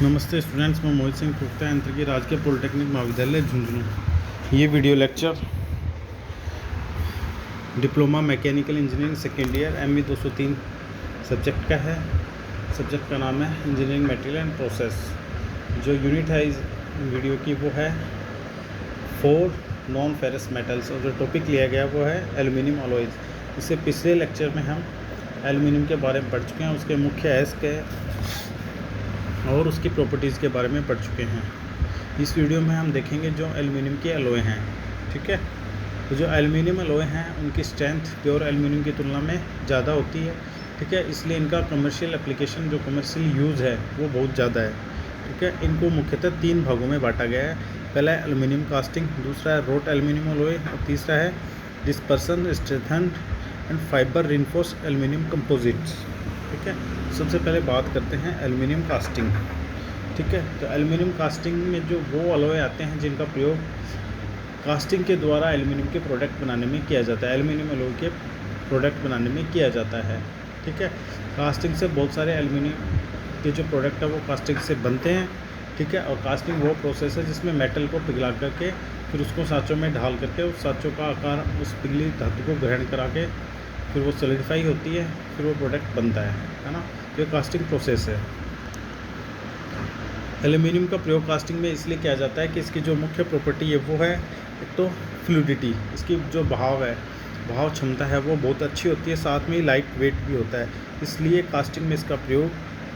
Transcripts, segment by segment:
नमस्ते स्टूडेंट्स, मैं मोहित सिंह पुख्ता यंत्र की राजकीय पॉलिटेक्निक महाविद्यालय झुंझुनू। ये video lecture diploma mechanical engineering second year ME 203 subject का है। सब्जेक्ट का नाम है इंजीनियरिंग मटेरियल एंड प्रोसेस। जो यूनिट है इस वीडियो की वो है 4 नॉन फेरस मेटल्स, और जो टॉपिक लिया गया वो है एल्यूमिनियम अलॉयज़। इससे पिछले लेक्चर में हम एल्यूमिनियम के बारे में पढ़ चुके हैं, उसके मुख्य अयस्क और उसकी प्रॉपर्टीज़ के बारे में पढ़ चुके हैं। इस वीडियो में हम देखेंगे जो एल्युमिनियम के अलॉय हैं। ठीक है, तो जो एल्युमिनियम अलॉय हैं उनकी स्ट्रेंथ प्योर एल्युमिनियम की तुलना में ज़्यादा होती है। ठीक है, इसलिए इनका कमर्शियल एप्लीकेशन, जो कमर्शियल यूज़ है वो बहुत ज़्यादा है। ठीक है, इनको मुख्यतः 3 भागों में बांटा गया है। पहला है एल्युमिनियम कास्टिंग, दूसरा है रोट एल्युमिनियम अलॉय, और तीसरा है dispersion strengthened and fibre reinforced aluminium composites. ठीक है, सबसे पहले बात करते हैं एल्युमिनियम कास्टिंग। ठीक है, तो एल्युमिनियम कास्टिंग में जो वो अलॉय आते हैं जिनका प्रयोग कास्टिंग के द्वारा एल्युमिनियम के प्रोडक्ट बनाने में किया जाता है, एल्युमिनियम अलॉय के प्रोडक्ट बनाने में किया जाता है। ठीक है, कास्टिंग से बहुत सारे एल्युमिनियम के जो प्रोडक्ट है वो कास्टिंग से बनते हैं। ठीक है, और कास्टिंग वो प्रोसेस है जिसमें मेटल को पिघला करके फिर उसको सांचों में ढाल करके उस सांचों का आकार उस पिघली धातु को ग्रहण करा के फिर वो सॉलिडिफाई होती है, फिर वो प्रोडक्ट बनता है ना। ये कास्टिंग प्रोसेस है। एल्युमिनियम का प्रयोग कास्टिंग में इसलिए किया जाता है कि इसकी जो मुख्य प्रॉपर्टी है वो है एक तो फ्लूइडिटी, इसकी जो बहाव है, बहाव क्षमता है वो बहुत अच्छी होती है, साथ में ही लाइट वेट भी होता है, इसलिए कास्टिंग में इसका प्रयोग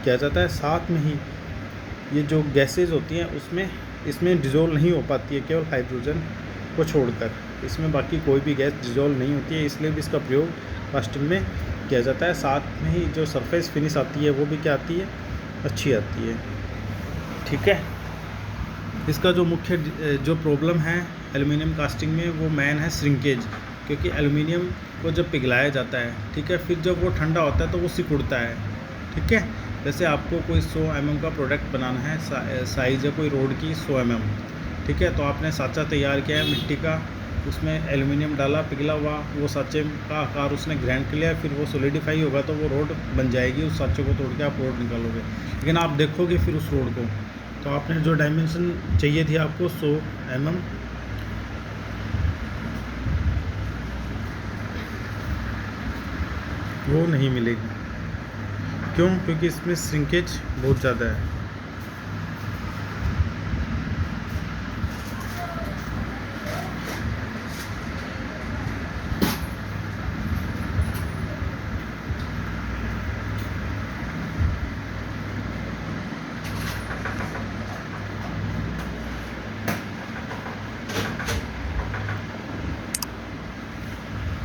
किया जाता है। साथ में ही ये जो गैसेज होती हैं उसमें इसमें डिज़ोल्व नहीं हो पाती है, केवल हाइड्रोजन को छोड़कर, इसमें बाकी कोई भी गैस डिज़ोल्व नहीं होती है, इसलिए भी इसका प्रयोग कास्टिंग में किया जाता है। साथ में ही जो सरफेस फिनिश आती है वो भी क्या आती है, अच्छी आती है। ठीक है, इसका जो मुख्य जो प्रॉब्लम है एल्युमिनियम कास्टिंग में वो मेन है श्रिंकेज, क्योंकि एल्युमिनियम को जब पिघलाया जाता है, ठीक है, फिर जब वो ठंडा होता है तो वो सिकुड़ता है। ठीक है, जैसे आपको कोई 100 mm का प्रोडक्ट बनाना है, साइज़ है कोई रोड की 100 mm। ठीक है, तो आपने सांचा तैयार किया है मिट्टी का, उसमें एल्युमिनियम डाला, पिघला हुआ, वो सांचे का आकार उसने ग्रहण कर लिया, फिर वो सॉलिडिफाई होगा तो वो रोड बन जाएगी। उस सांचे को तोड़ के आप रोड निकालोगे, लेकिन आप देखोगे फिर उस रोड को, तो आपने जो डायमेंशन चाहिए थी आपको 100 mm, वो नहीं मिलेगी। क्यों? क्योंकि इसमें श्रिंकेज बहुत ज़्यादा है।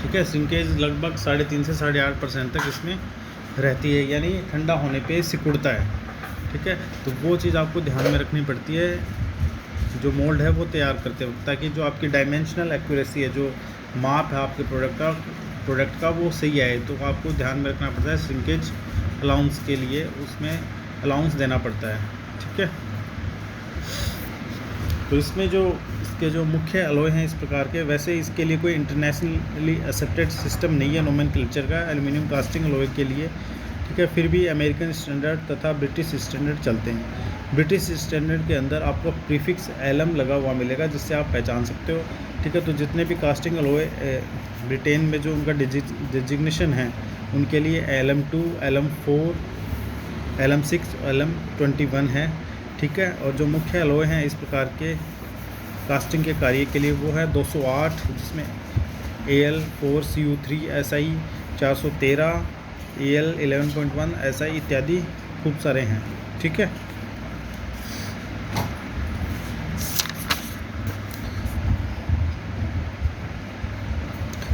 ठीक है, श्रिंकेज लगभग 3.5 से 8.5% तक इसमें रहती है, यानी ठंडा होने पे सिकुड़ता है। ठीक है, तो वो चीज़ आपको ध्यान में रखनी पड़ती है जो मोल्ड है वो तैयार करते वक्त, ताकि जो आपकी डायमेंशनल एक्यूरेसी है, जो माप है आपके प्रोडक्ट का वो सही आए। तो आपको ध्यान में रखना पड़ता है श्रिंकेज अलाउंस के लिए, उसमें अलाउंस देना पड़ता है। ठीक है, तो इसमें जो इसके जो मुख्य अलॉय हैं इस प्रकार के, वैसे इसके लिए कोई इंटरनेशनली एक्सेप्टेड सिस्टम नहीं है नोमेनक्लेचर का एल्युमिनियम कास्टिंग अलॉय के लिए। ठीक है, फिर भी अमेरिकन स्टैंडर्ड तथा ब्रिटिश स्टैंडर्ड चलते हैं। ब्रिटिश स्टैंडर्ड के अंदर आपको प्रीफिक्स LM लगा हुआ मिलेगा, जिससे आप पहचान सकते हो। ठीक है, तो जितने भी कास्टिंग अलॉय ब्रिटेन में जो उनका डिजिग्नेशन है, उनके लिए LM2, LM4, LM6, LM21 है। ठीक है, और जो मुख्य अलॉय हैं इस प्रकार के कास्टिंग के कार्य के लिए वो है 208, जिसमें Al4Cu3 SI, 413 Al11.1 SI इत्यादि खूब सारे हैं। ठीक है,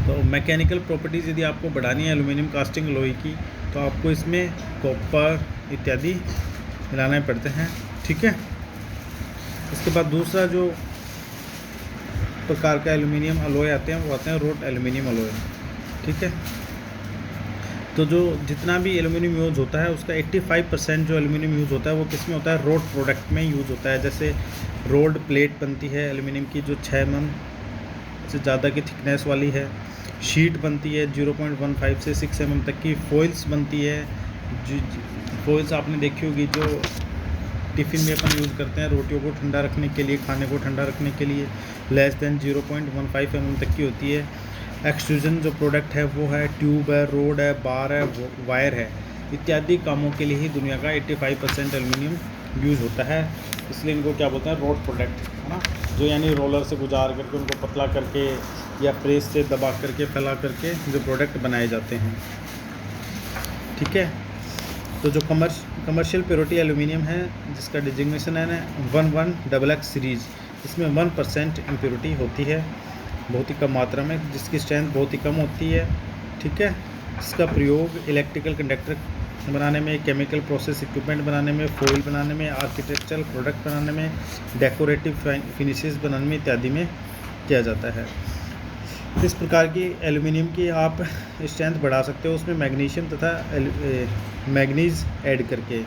तो मैकेनिकल प्रॉपर्टीज़ यदि आपको बढ़ानी है एल्युमिनियम कास्टिंग अलॉय की, तो आपको इसमें कॉपर इत्यादि मिलाने पड़ते हैं। ठीक है, इसके बाद दूसरा जो प्रकार का एल्युमिनियम अलॉय आते हैं वो आते हैं रोट एल्युमिनियम अलॉय। ठीक है, तो जो जितना भी एल्युमिनियम यूज़ होता है उसका 85% जो एल्युमिनियम यूज़ होता है वो किस में होता है, रोट प्रोडक्ट में यूज़ होता है। जैसे रोड प्लेट बनती है एल्युमिनियम की, जो 6 mm से ज़्यादा की थिकनेस वाली है। शीट बनती है 0.15 से 6 mm तक की। फॉइल्स बनती है, फॉइल्स आपने देखी होगी जो टिफ़िन में अपन यूज़ करते हैं रोटियों को ठंडा रखने के लिए, खाने को ठंडा रखने के लिए। लेस देन 0.15 mm तक की होती है। एक्सट्रूजन जो प्रोडक्ट है वो है ट्यूब है, रोड है, बार है, वायर है, इत्यादि कामों के लिए ही दुनिया का 85% एल्युमिनियम यूज़ होता है। इसलिए इनको क्या बोलते हैं, रोड प्रोडक्ट, है ना, जो यानी रोलर से गुजार करके उनको पतला करके या प्रेस से दबा करके फैला करके जो प्रोडक्ट बनाए जाते हैं। ठीक है, तो जो कमर्शियल प्योरिटी एल्युमिनियम है जिसका डिजिग्नेशन है ना 11XX सीरीज़, इसमें 1% इम्प्योरिटी होती है बहुत ही कम मात्रा में, जिसकी स्ट्रेंथ बहुत ही कम होती है। ठीक है, इसका प्रयोग इलेक्ट्रिकल कंडक्टर बनाने में, केमिकल प्रोसेस इक्विपमेंट बनाने में, फॉइल बनाने में, आर्किटेक्चरल प्रोडक्ट बनाने में, डेकोरेटिव फिनिशेस बनाने में इत्यादि में किया जाता है। इस प्रकार की एल्युमिनियम की आप स्ट्रेंथ बढ़ा सकते हो उसमें मैग्नीशियम तथा मैग्नीज ऐड करके।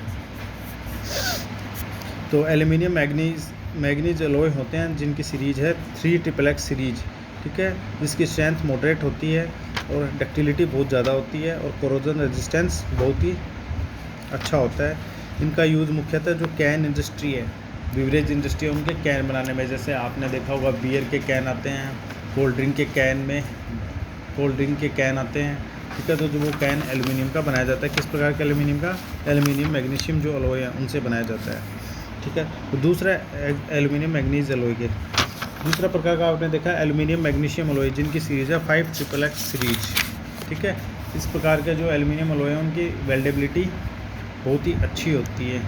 तो एल्युमिनियम मैग्नीज अलॉय होते हैं जिनकी सीरीज़ है 3XXX सीरीज। ठीक है, जिसकी स्ट्रेंथ मॉडरेट होती है और डक्टिलिटी बहुत ज़्यादा होती है और कोरोजन रेजिस्टेंस बहुत ही अच्छा होता है। इनका यूज़ मुख्यतः जो कैन इंडस्ट्री है, बीवरेज इंडस्ट्री है, उनके कैन बनाने में, जैसे आपने देखा होगा बियर के कैन आते हैं, कोल्ड ड्रिंक के कैन आते हैं। ठीक है, तो जो वो कैन एल्युमिनियम का बनाया जाता है। किस प्रकार के एल्युमिनियम का? एल्युमिनियम मैग्नीशियम जो अलॉय है उनसे बनाया जाता है। ठीक है, तो दूसरा एल्युमिनियम मैग्नीज अलॉय के दूसरा प्रकार का आपने देखा एल्युमिनियम मैग्नीशियम अलॉय, जिनकी सीरीज़ है 5XXX सीरीज। ठीक है, इस प्रकार के जो एल्युमिनियम अलॉय है उनकी वेल्डेबिलिटी बहुत ही अच्छी होती है।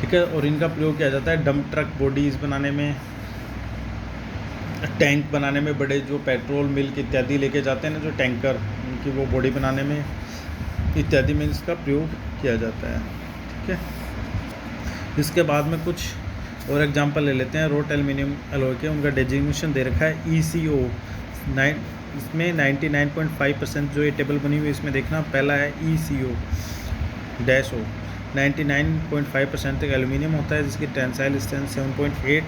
ठीक है, और इनका प्रयोग किया जाता है डंप ट्रक बॉडीज़ बनाने में, टैंक बनाने में, बड़े जो पेट्रोल मिल्क इत्यादि लेके जाते हैं ना जो टैंकर, उनकी वो बॉडी बनाने में इत्यादि में इसका प्रयोग किया जाता है। ठीक है, इसके बाद में कुछ और एग्जांपल ले लेते हैं रोट एल्युमिनियम अलॉय के। उनका डेजिग्नेशन दे रखा है ECO 9, इसमें 99.5% जो ये टेबल बनी हुई है इसमें देखना, पहला है ECO-O 99.5% तक एल्युमिनियम होता है, जिसकी टेंसाइल स्ट्रेंथ 7.8,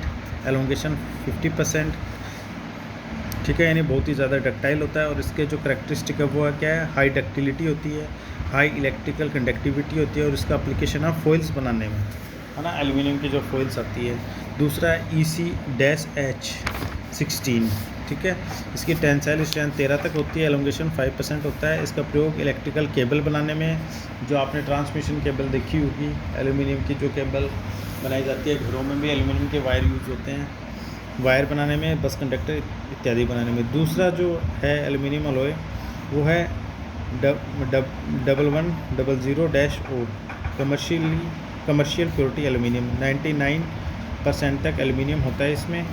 एलोंगेशन 50%। ठीक है, यानी बहुत ही ज़्यादा डक्टाइल होता है। और इसके जो करैक्टरिस्टिक है वो क्या है, हाई डक्टिलिटी होती है, हाई इलेक्ट्रिकल कंडक्टिविटी होती है, और इसका एप्लीकेशन है फॉइल्स बनाने में, है ना, एल्युमिनियम की जो फॉइल्स आती है। दूसरा है EC-H16। ठीक है, इसकी टेंसाइल स्ट्रेंथ 13 तक होती है, एलोंगेशन 5% होता है। इसका प्रयोग इलेक्ट्रिकल केबल बनाने में, जो आपने ट्रांसमिशन केबल देखी होगी, एल्युमिनियम की जो केबल बनाई जाती है, घरों में भी एल्युमिनियम के वायर यूज़ होते हैं, वायर बनाने में, बस कंडक्टर इत्यादि बनाने में। दूसरा जो है एल्युमिनियम अलॉय वो है 1100-O कमर्शियल प्योरिटी एल्युमिनियम। 99% तक एल्युमिनियम होता है इसमें,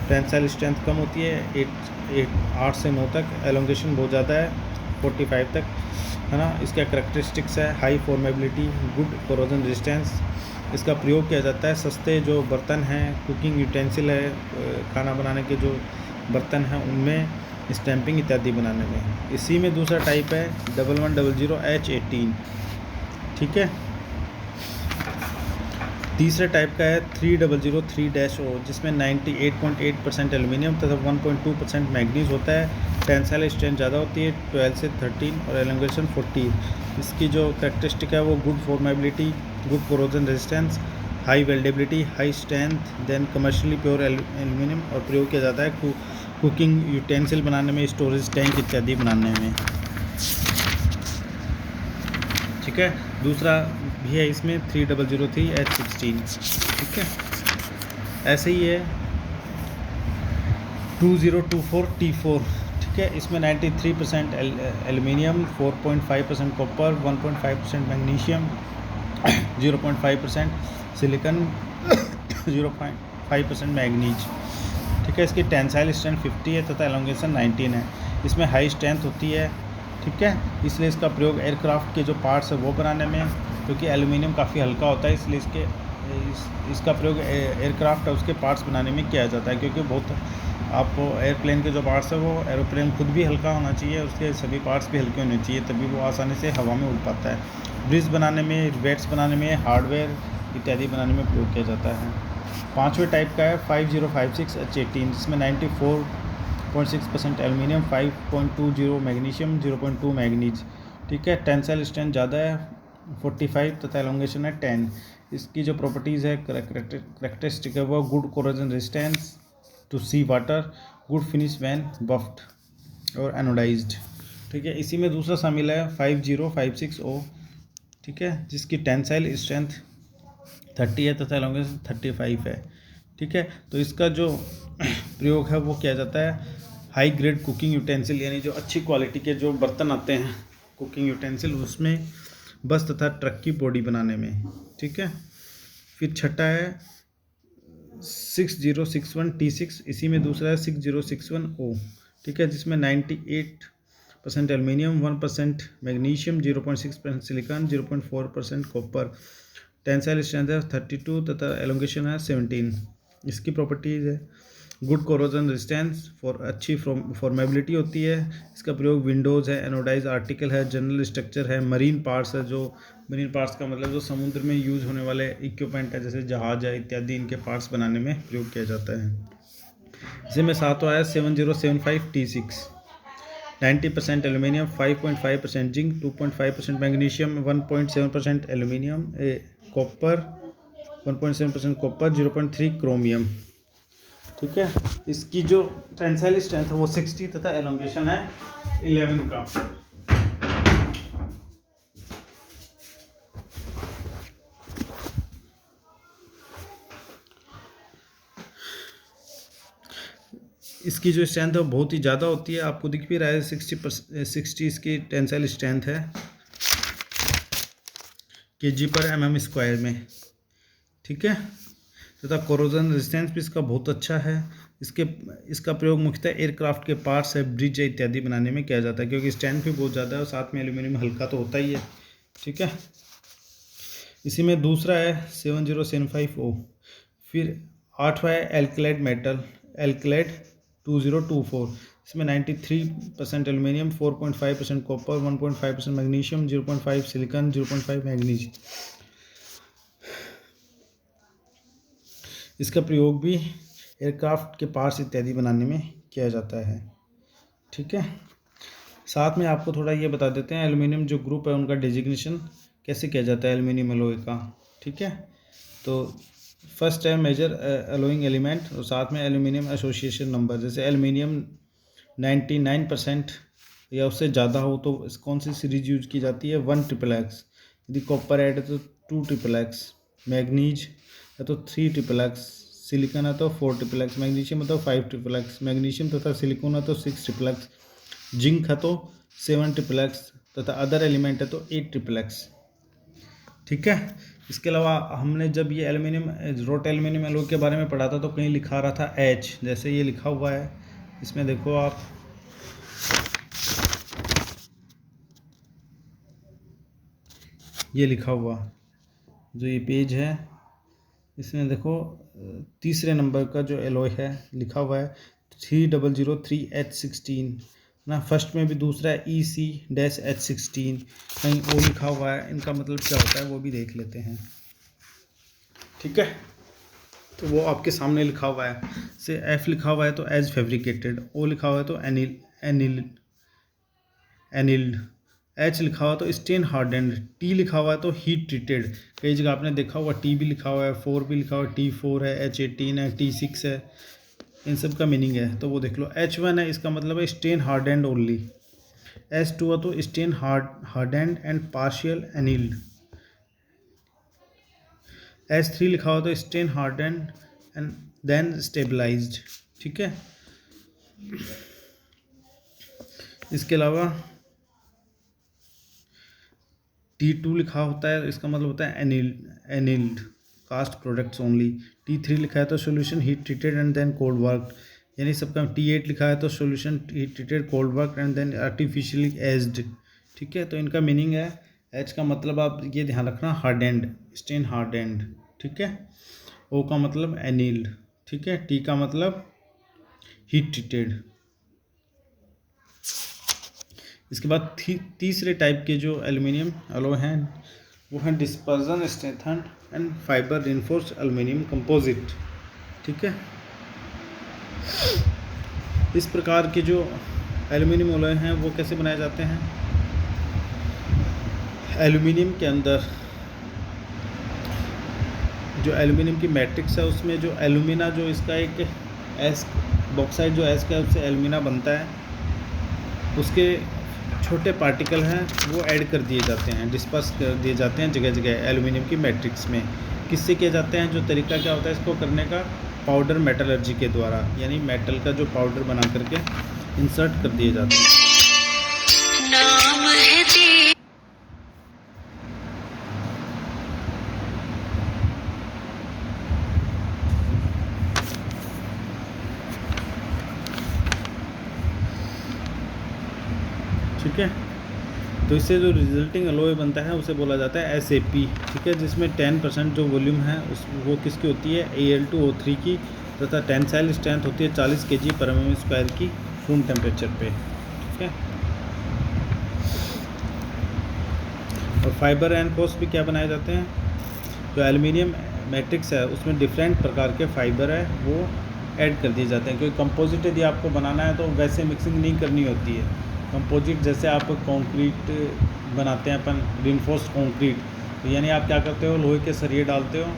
टेंसाइल स्ट्रेंथ कम होती है 8 से 9 तक, एलोंगेशन बहुत ज़्यादा है 45 तक, है ना। इसका करैक्टरिस्टिक्स है high formability, good corrosion resistance. इसका प्रयोग किया जाता है सस्ते जो बर्तन हैं, कुकिंग यूटेंसिल है, खाना बनाने के जो बर्तन हैं उनमें, स्टैंपिंग इत्यादि बनाने में। इसी में दूसरा टाइप है 1100H18। ठीक है, तीसरे टाइप का है 3003-O, जिसमें 98.8% एल्युमिनियम तथा 1.2% मैग्नीज होता है। टेंसाइल स्ट्रेंथ ज़्यादा होती है 12 से 13 और एलोंगेशन 40। इसकी जो करैक्टरिस्टिक है वो good formability, good corrosion resistance, high weldability, high strength, then commercially pure aluminium, और प्रयोग किया जाता है कुकिंग यूटेंसिल बनाने में, स्टोरेज टैंक इत्यादि बनाने में। ठीक है, दूसरा भी है इसमें 3003H16। ठीक है, ऐसे ही है 2024T4। ठीक है, इसमें 93% aluminium, 4.5% copper, 1.5% magnesium, 0.5% silicon, 0.5% manganese. ठीक है, इसकी टेंसाइल स्ट्रेंथ 50 है तथा एलोंगेशन 19 है। इसमें हाई स्ट्रेंथ होती है। ठीक है, इसलिए इसका प्रयोग एयरक्राफ्ट के जो पार्ट्स है वो बनाने में, क्योंकि एल्युमिनियम काफ़ी हल्का होता है, इसलिए इसका प्रयोग एयरक्राफ्ट है उसके पार्ट्स बनाने में किया जाता है। क्योंकि बहुत आपको एयरप्लेन के जो पार्ट्स है वो, एरोप्लेन खुद भी हल्का होना चाहिए, उसके सभी पार्ट्स भी हल्के होने चाहिए, तभी वो आसानी से हवा में उड़ पाता है। ब्रिज बनाने में, रिवेट्स बनाने में, हार्डवेयर इत्यादि बनाने में प्रयोग किया जाता है। पांचवें टाइप का है 5056H18, जिसमें 0.6% एल्यूमिनियम, 5.20 मैग्नीशियम, 0.2 मैग्नीज। ठीक है, टेंसाइल स्ट्रेंथ ज़्यादा है 45 तथा एलोंगेशन है 10। इसकी जो प्रॉपर्टीज़ है करेक्टरिस्टिक है वो good corrosion resistance to sea water, good finish when buffed और एनोडाइज्ड। ठीक है, इसी में दूसरा शामिल है 5056O। ठीक है, जिसकी टेंसाइल स्ट्रेंथ 30 है तथा एलोंगेशन 35 है। ठीक है, तो इसका जो प्रयोग है वो किया जाता है हाई ग्रेड कुकिंग यूटेंसिल, यानी जो अच्छी क्वालिटी के जो बर्तन आते हैं कुकिंग यूटेंसिल, उसमें बस तथा ट्रक की बॉडी बनाने में। ठीक है, फिर छठा है 6061T6, इसी में दूसरा है 6061O। ठीक है, जिसमें 98% aluminium, 1% magnesium, 0.6% silicon, 0.4% copper, tensile strength है 32 तथा एलोंगेशन है 17। इसकी प्रॉपर्टीज़ है गुड कोरोजन रेजिस्टेंस, अच्छी फॉर्मेबिलिटी होती है। इसका प्रयोग विंडोज़ है, एनोडाइज आर्टिकल है, जनरल स्ट्रक्चर है, मरीन पार्ट्स है। जो मरीन पार्ट्स का मतलब जो समुद्र में यूज़ होने वाले इक्विपमेंट है जैसे जहाज है इत्यादि, इनके पार्ट्स बनाने में प्रयोग किया जाता है। इसमें सातवां है 7075T6, 90% aluminium, 5.5% zinc, 2.5% magnesium, 1.7% aluminium, copper 1.7% copper, 0.3 chromium. ठीक है, इसकी जो टेंसाइल स्ट्रेंथ है वो 60 तथा एलोंगेशन है 11 का। इसकी जो स्ट्रेंथ है वो बहुत ही ज़्यादा होती है, आपको दिख भी रहा है 60 इसकी टेंसाइल स्ट्रेंथ है kg/mm² में। ठीक है, तथा कोरोजन रेजिस्टेंस भी इसका बहुत अच्छा है। इसका प्रयोग मुख्यतः एयरक्राफ्ट के पार्ट्स है, ब्रिज इत्यादि बनाने में किया जाता है, क्योंकि स्ट्रेंथ भी बहुत ज़्यादा है और साथ में एल्यूमिनियम हल्का तो होता ही है। ठीक है, इसी में दूसरा है 7075O। फिर आठवां है एल्कलाइड मेटल, एल्कलाइड 2024। इसमें 93% aluminium, 4.5% copper, 1.5% magnesium, 0.5 silicon, 0.5 manganese. इसका प्रयोग भी एयरक्राफ्ट के पार्ट्स इत्यादि बनाने में किया जाता है। ठीक है, साथ में आपको थोड़ा ये बता देते हैं एल्यूमिनियम जो ग्रुप है उनका डेजिग्नेशन कैसे किया जाता है एल्यूमिनियम एलॉय का। ठीक है, तो फर्स्ट है मेजर एलोइंग एलिमेंट और साथ में एल्यूमिनियम एसोसिएशन नंबर। जैसे एल्यूमिनियम 99% या उससे ज़्यादा हो तो कौन सी सीरीज यूज की जाती है 1XXX। यदि कॉपर ऐड है तो 2XXX, मैग्नीज है तो 3XXX, सिलिकॉन है तो 4XXX, मैग्नीशियम है तो 5XXX, मैग्नीशियम तथा सिलिकॉन है तो 6XXX, जिंक है तो 7XXX तथा अदर एलिमेंट है तो 8XXX। ठीक है, इसके अलावा हमने जब ये एल्यूमिनियम रोट एल्यूमिनियम एलॉय के बारे में पढ़ा था तो कहीं लिखा रहा था H, जैसे ये लिखा हुआ है इसमें देखो आप, ये लिखा हुआ जो ये पेज है इसमें देखो तीसरे नंबर का जो एलॉय है लिखा हुआ है 3003H16 ना, फर्स्ट में भी दूसरा है EC-H16, कहीं O लिखा हुआ है। इनका मतलब क्या होता है वो भी देख लेते हैं। ठीक है, तो वो आपके सामने लिखा हुआ है। से F लिखा हुआ है तो एज फैब्रिकेटेड, O लिखा हुआ है तो एनिल्ड, H लिखा हुआ तो स्टेन हार्डेंड, T लिखा हुआ है तो हीट ट्रीटेड। कई जगह आपने देखा हुआ T भी लिखा हुआ है, 4 भी लिखा हुआ है, T4 है, H18 है, T6 है, इन सब का मीनिंग है तो वो देख लो। H1 है, इसका मतलब है स्टेन हार्डेंड ओनली। H2 है तो strain hardened and partial annealed. H3 लिखा हुआ तो strain hardened and then stabilized. ठीक है, इसके अलावा T2 लिखा होता है, इसका मतलब होता है annealed cast products only. T3 लिखा है तो solution heat treated and then cold work, यानी सबका। T8 लिखा है तो solution heat treated cold work and then artificially aged. ठीक है, तो इनका मीनिंग है H का मतलब आप ये ध्यान रखना हार्डेंड, स्टेन हार्डेंड। ठीक है, O का मतलब एनिल्ड। ठीक है, T का मतलब हीट ट्रीटेड। इसके बाद तीसरे टाइप के जो एल्यूमिनियम एलॉय हैं वो हैं dispersion strengthened and fibre reinforced aluminium composite. ठीक है, इस प्रकार के जो एल्युमिनियम एलॉय हैं वो कैसे बनाए जाते हैं। एल्युमिनियम के अंदर जो एल्युमिनियम की मैट्रिक्स है उसमें जो एल्यूमिना जो इसका एक एस बॉक्साइड जो एस का है उससे एल्यूमिना बनता है, उसके छोटे पार्टिकल हैं वो ऐड कर दिए जाते हैं, डिस्पर्स कर दिए जाते हैं जगह जगह एल्युमिनियम की मैट्रिक्स में। किससे किए जाते हैं, जो तरीका क्या होता है इसको करने का, पाउडर मेटलर्जी के द्वारा, यानी मेटल का जो पाउडर बना करके इंसर्ट कर दिए जाते हैं। नाम है ठीक है। तो इससे जो रिजल्टिंग अलॉय बनता है उसे बोला जाता है SAP, ठीक है, जिसमें 10% जो वॉल्यूम है उस वो किसकी होती है, Al2O3 की, तथा टेंसाइल स्ट्रेंथ होती है 40 kg/mm² की रूम टेम्परेचर पे, ठीक है। और फाइबर एनफोर्स भी क्या बनाए जाते हैं, जो एल्युमिनियम मैट्रिक्स है उसमें डिफरेंट प्रकार के फाइबर है वो ऐड कर दिए जाते हैं, क्योंकि कंपोजिट यदि आपको बनाना है तो वैसे मिक्सिंग नहीं करनी होती है। कंपोजिट जैसे आप कंक्रीट बनाते हैं अपन, रिइंफोर्स्ड कंक्रीट, तो यानी आप क्या करते हो, लोहे के सरिये डालते हो,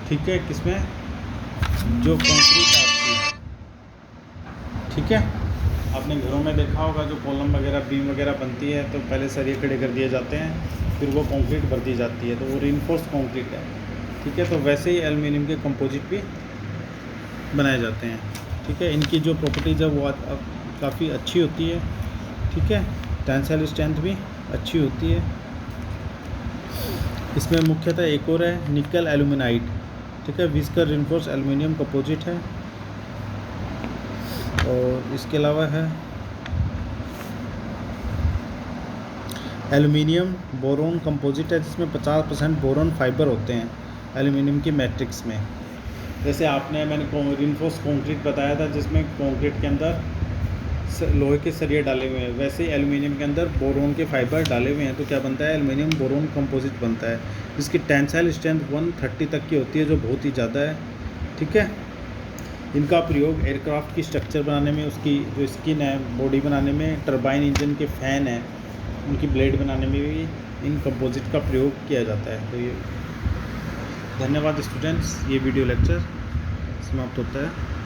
ठीक है, किसमें, जो कंक्रीट आपकी, ठीक है, आपने घरों में देखा होगा जो कॉलम वगैरह बीम वगैरह बनती है तो पहले सरिये खड़े कर दिए जाते हैं, फिर वो कंक्रीट भर दी जाती है, तो वो रिइंफोर्स्ड कंक्रीट है, ठीक है। तो वैसे ही एल्युमिनियम के कंपोजिट भी बनाए जाते हैं, ठीक है। इनकी जो प्रॉपर्टीज़ है वो काफ़ी अच्छी होती है, ठीक है, टेंसाइल स्ट्रेंथ भी अच्छी होती है। इसमें मुख्यतः एक और है निकल एल्यूमिनाइट, ठीक है, विस्कर रिइंफोर्स एल्युमिनियम कंपोजिट है। और इसके अलावा है एल्युमिनियम बोरोन कंपोजिट है, जिसमें 50% बोरोन फाइबर होते हैं एल्युमिनियम की मैट्रिक्स में। जैसे मैंने रिइंफोर्स कंक्रीट बताया था जिसमें कंक्रीट के अंदर लोहे के सरिये डाले हुए हैं, वैसे ही एल्युमिनियम के अंदर बोरोन के फाइबर डाले हुए हैं, तो क्या बनता है, एल्युमिनियम बोरोन कंपोजिट बनता है, जिसकी टेंसाइल स्ट्रेंथ 130 तक की होती है, जो बहुत ही ज़्यादा है, ठीक है। इनका प्रयोग एयरक्राफ्ट की स्ट्रक्चर बनाने में, उसकी जो स्किन है बॉडी बनाने में, टरबाइन इंजन के फ़ैन हैं उनकी ब्लेड बनाने में भी इन कंपोजिट का प्रयोग किया जाता है। तो ये धन्यवाद स्टूडेंट्स, ये वीडियो लेक्चर समाप्त होता है।